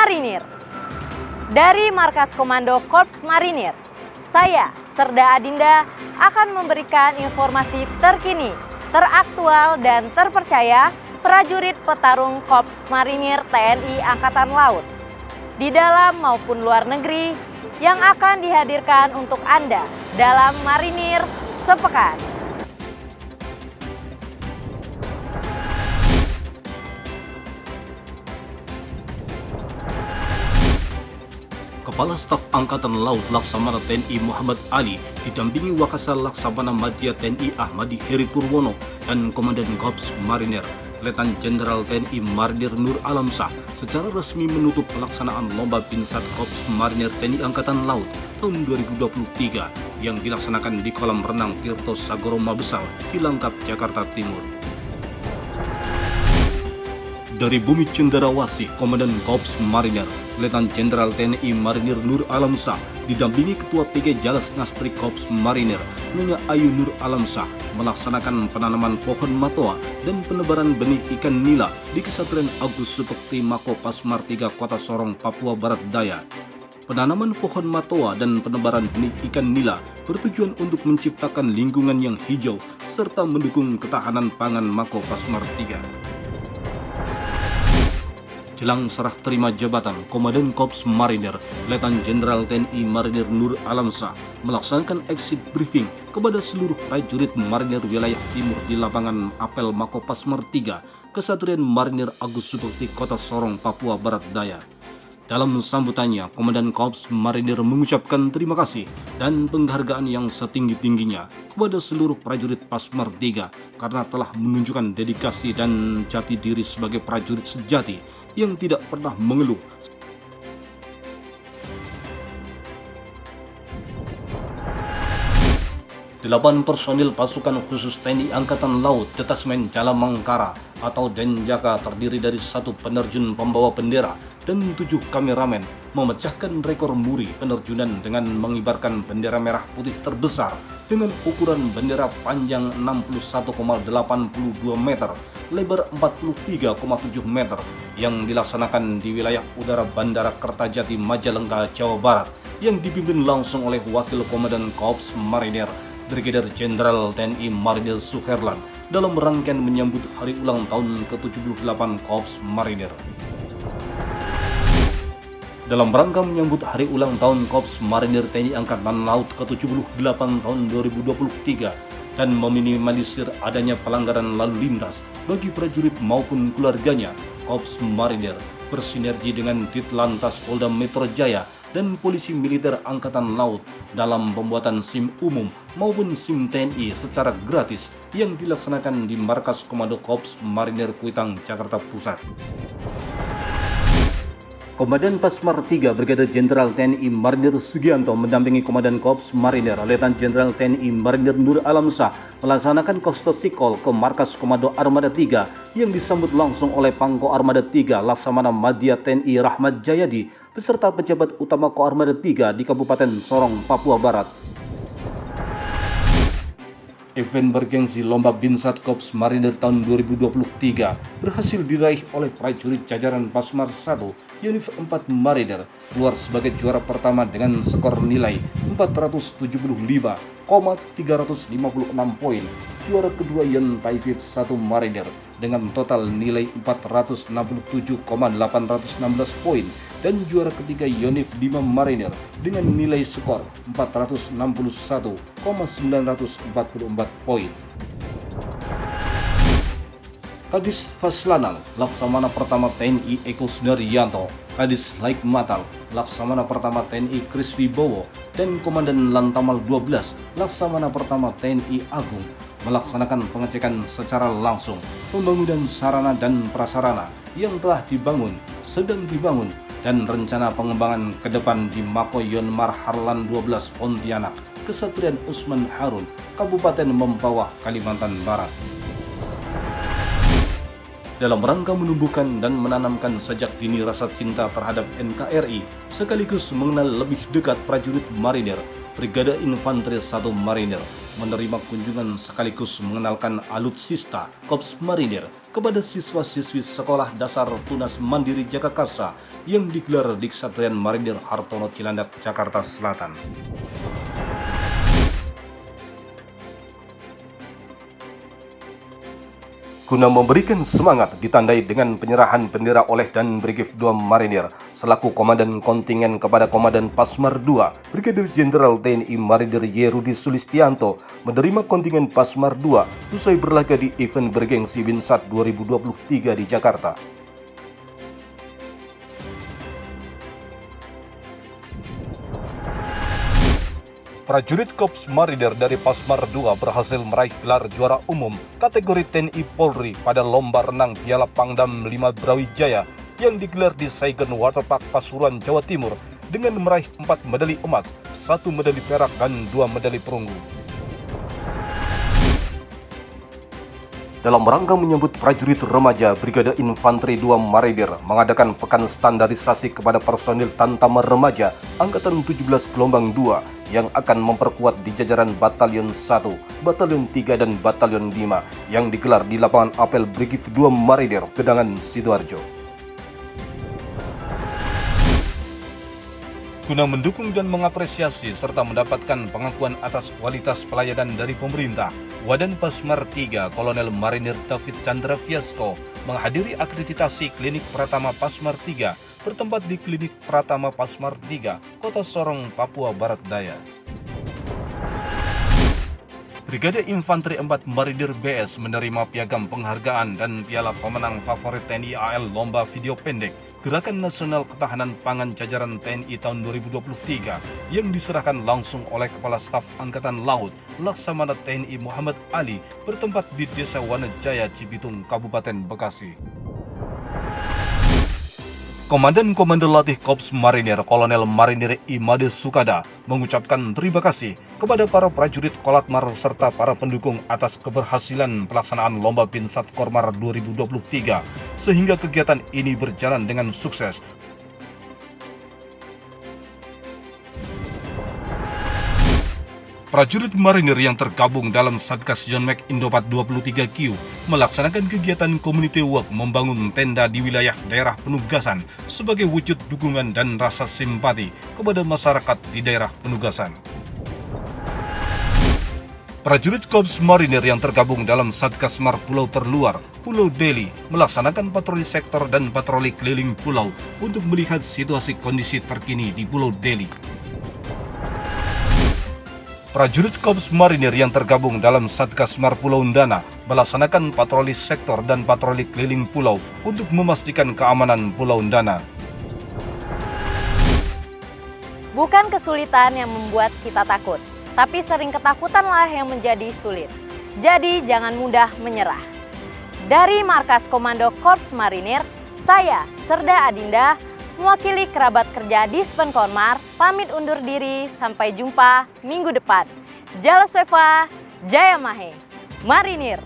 Marinir. Dari Markas Komando Korps Marinir, saya, Serda Adinda, akan memberikan informasi terkini, teraktual, dan terpercaya prajurit petarung Korps Marinir TNI Angkatan Laut di dalam maupun luar negeri yang akan dihadirkan untuk Anda dalam Marinir Sepekan. Kepala Staf Angkatan Laut Laksamana TNI Muhammad Ali didampingi Wakasal Laksamana Madya TNI Ahmadi Heri Purwono dan Komandan Korps Marinir Letnan Jenderal TNI Marinir Nur Alamsyah secara resmi menutup pelaksanaan Lomba Binsat Korps Marinir TNI Angkatan Laut tahun 2023 yang dilaksanakan di kolam renang Tirto Sagoro Mabesar di Langkap, Jakarta Timur. Dari Bumi Cenderawasih, Komandan Korps Marinir Letnan Jenderal TNI Marinir Nur Alamsyah didampingi Ketua PG Jalas Nastri Korps Marinir Nyonya Ayu Nur Alamsyah melaksanakan penanaman pohon matoa dan penebaran benih ikan nila di Kesatria Agus Supekti Mako Pasmar 3 Kota Sorong, Papua Barat Daya. Penanaman pohon matoa dan penebaran benih ikan nila bertujuan untuk menciptakan lingkungan yang hijau serta mendukung ketahanan pangan Mako Pasmar 3. Jelang serah terima jabatan, Komandan Korps Marinir Letnan Jenderal TNI Marinir Nur Alamsyah melaksanakan exit briefing kepada seluruh prajurit Marinir wilayah timur di lapangan apel Mako Pasmar 3, Kesatria Marinir Agus Supekti Kota Sorong, Papua Barat Daya. Dalam sambutannya, Komandan Korps Marinir mengucapkan terima kasih dan penghargaan yang setinggi-tingginya kepada seluruh prajurit Pasmar 3 karena telah menunjukkan dedikasi dan jati diri sebagai prajurit sejati yang tidak pernah mengeluh. 8 personil pasukan khusus TNI Angkatan Laut Detasmen Jala Mangkara atau Denjaka terdiri dari 1 penerjun pembawa bendera dan 7 kameramen memecahkan rekor muri penerjunan dengan mengibarkan bendera merah putih terbesar dengan ukuran bendera panjang 61,82 meter, lebar 43,7 meter yang dilaksanakan di wilayah udara Bandara Kertajati, Majalengka, Jawa Barat yang dipimpin langsung oleh Wakil Komandan Korps Marinir Brigadir Jenderal TNI Marinir Suherlan dalam rangkaian menyambut hari ulang tahun ke-78 Korps Marinir. Dalam rangka menyambut hari ulang tahun Korps Marinir TNI Angkatan Laut ke-78 tahun 2023 dan meminimalisir adanya pelanggaran lalu lintas bagi prajurit maupun keluarganya, Korps Marinir bersinergi dengan Ditlantas Polda Metro Jaya dan Polisi Militer Angkatan Laut dalam pembuatan SIM umum maupun SIM TNI secara gratis yang dilaksanakan di Markas Komando Korps Marinir Kuitang, Jakarta Pusat. Komandan Pasmar 3 Brigadir Jenderal TNI Marinir Sugianto mendampingi Komandan Korps Marinir Letnan Jenderal TNI Marinir Nur Alamsyah melaksanakan kostosikol ke Markas Komando Armada 3 yang disambut langsung oleh Pangko Armada 3 Laksamana Madya TNI Rahmat Jayadi beserta pejabat utama Koarmada 3 di Kabupaten Sorong, Papua Barat. Event bergengsi Lomba Binsat Korps Marinir tahun 2023 berhasil diraih oleh prajurit jajaran Pasmar 1 Unit 4 Marinir keluar sebagai juara pertama dengan skor nilai 475,356 poin. Juara kedua Yon Taifib 1 Marinir dengan total nilai 467,816 poin dan juara ketiga Yonif 5 Marinir dengan nilai skor 461,944 poin. Kadis Faslanal Laksamana Pertama TNI Eko Sundaryanto, Kadis Laik Matal Laksamana Pertama TNI Kris Wibowo dan Komandan Lantamal 12 Laksamana Pertama TNI Agung melaksanakan pengecekan secara langsung pembangunan sarana dan prasarana yang telah dibangun, sedang dibangun, dan rencana pengembangan ke depan di Mako Yonmar Harlan 12 Pontianak, Kesatria Usman Harun, Kabupaten Mempawah, Kalimantan Barat. Dalam rangka menumbuhkan dan menanamkan sejak dini rasa cinta terhadap NKRI sekaligus mengenal lebih dekat prajurit marinir, Brigade Infanteri 1 Marinir menerima kunjungan sekaligus mengenalkan alutsista Korps Marinir kepada siswa-siswi Sekolah Dasar Tunas Mandiri Jagakarsa yang digelar di Ksatria Marinir Hartono Cilandak, Jakarta Selatan. Guna memberikan semangat ditandai dengan penyerahan bendera oleh dan Brigif 2 Marinir selaku Komandan Kontingen kepada Komandan Pasmar 2, Brigadir Jenderal TNI Marinir Y. Rudi Sulistianto menerima kontingen Pasmar 2 usai berlaga di event bergengsi Binsat 2023 di Jakarta. Prajurit Korps Marinir dari Pasmar 2 berhasil meraih gelar juara umum kategori TNI Polri pada lomba renang Piala Pangdam 5 Brawijaya yang digelar di Saigon Waterpark Pasuruan, Jawa Timur dengan meraih 4 medali emas, 1 medali perak dan 2 medali perunggu. Dalam rangka menyambut prajurit remaja, Brigade Infanteri 2 Marinir mengadakan pekan standarisasi kepada personil Tantamar Remaja Angkatan 17 Gelombang 2 yang akan memperkuat di jajaran Batalion 1, Batalion 3, dan Batalion 5 yang digelar di lapangan apel Brigif 2 Marinir, Gedangan, Sidoarjo. Guna mendukung dan mengapresiasi serta mendapatkan pengakuan atas kualitas pelayanan dari pemerintah, Wadan Pasmar 3 Kolonel Marinir David Chandra Fiasco menghadiri akreditasi Klinik Pratama Pasmar 3 bertempat di Klinik Pratama Pasmar 3, Kota Sorong, Papua Barat Daya. Brigade Infanteri 4 Marinir BS menerima piagam penghargaan dan piala pemenang favorit TNI AL Lomba Video Pendek Gerakan Nasional Ketahanan Pangan Jajaran TNI tahun 2023 yang diserahkan langsung oleh Kepala Staf Angkatan Laut Laksamana TNI Muhammad Ali bertempat di Desa Wanajaya, Cibitung, Kabupaten Bekasi. Komandan Komando Latih Korps Marinir Kolonel Marinir Imade Sukada mengucapkan terima kasih kepada para prajurit Kolatmar serta para pendukung atas keberhasilan pelaksanaan Lomba Binsat Kormar 2023 sehingga kegiatan ini berjalan dengan sukses. Prajurit Marinir yang tergabung dalam Satgas Jonmek Indopat 23Q melaksanakan kegiatan community work membangun tenda di wilayah daerah penugasan sebagai wujud dukungan dan rasa simpati kepada masyarakat di daerah penugasan. Prajurit Korps Marinir yang tergabung dalam Satgas Mar Pulau Terluar, Pulau Deli, melaksanakan patroli sektor dan patroli keliling pulau untuk melihat situasi kondisi terkini di Pulau Deli. Prajurit Korps Marinir yang tergabung dalam Satgas Mar Pulau Ndana melaksanakan patroli sektor dan patroli keliling pulau untuk memastikan keamanan Pulau Ndana. Bukan kesulitan yang membuat kita takut, tapi sering ketakutanlah yang menjadi sulit. Jadi jangan mudah menyerah. Dari Markas Komando Korps Marinir, saya Serda Adinda, mewakili kerabat kerja Dispen Kormar, pamit undur diri, sampai jumpa minggu depan. Jales Peva, Jaya Mahe, Marinir.